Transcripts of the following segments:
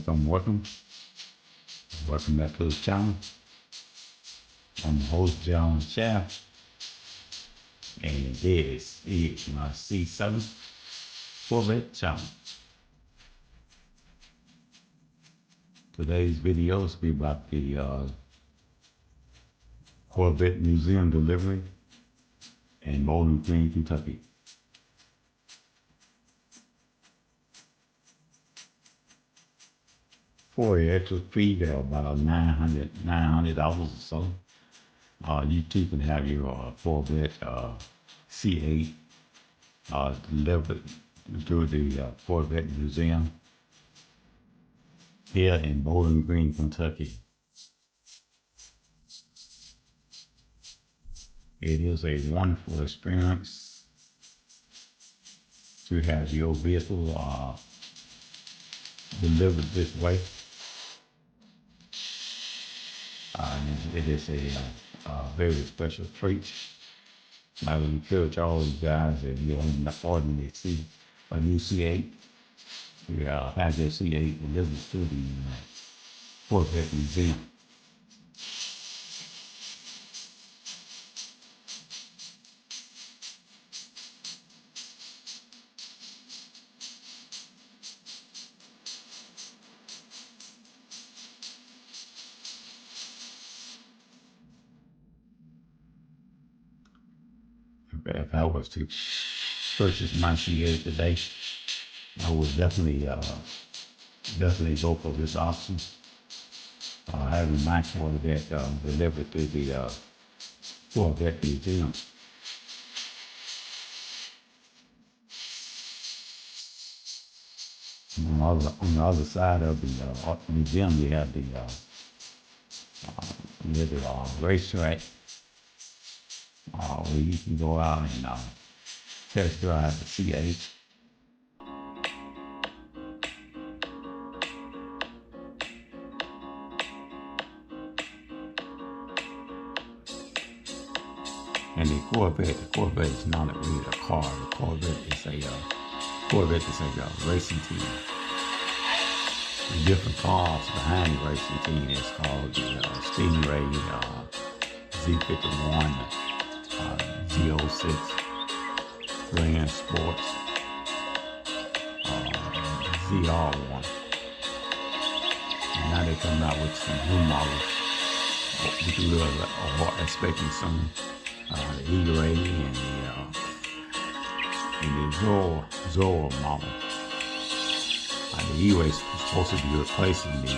Welcome back to the channel. I'm the host, John Shaft, and this is my C7 Corvette channel. Today's video will be about the Corvette Museum delivery in Bowling Green, Kentucky. For the extra fee, they're about $900 or so. You too can have your Corvette C8 delivered to the Corvette Museum here in Bowling Green, Kentucky. It is a wonderful experience to have your vehicle delivered this way. It is a very special treat. I would encourage all you guys, if you're in the ordinary see a new C8, you have your C8 delivered to the Corvette Museum. If I was to purchase my C8 today, I would definitely go for this option. Having my Corvette delivered to the Corvette Museum. On the other side of the museum, you have the racetrack, where you can go out and test drive the C8. And the Corvette is not really a car. The Corvette is a racing team. The different cars behind the racing team is called the Stingray, Z51, z06, Grand Sports, ZR1. And now they're coming out with some new models. We are expecting some the E-Ray and the Zorro model. The E-Ray is supposed to be replacing the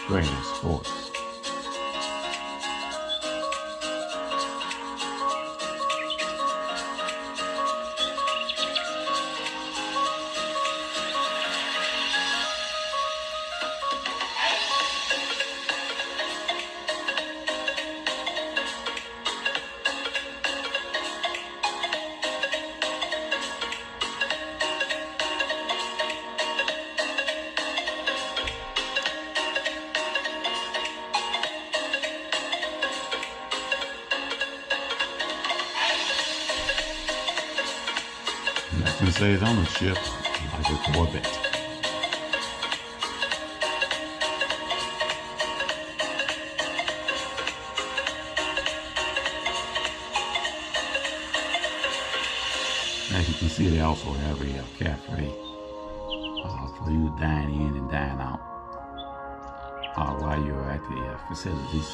Grand Sports. That's going to say its ownership like a Corvette. As you can see, they also have a cafe for you to dine in and dine out while you're at the facilities.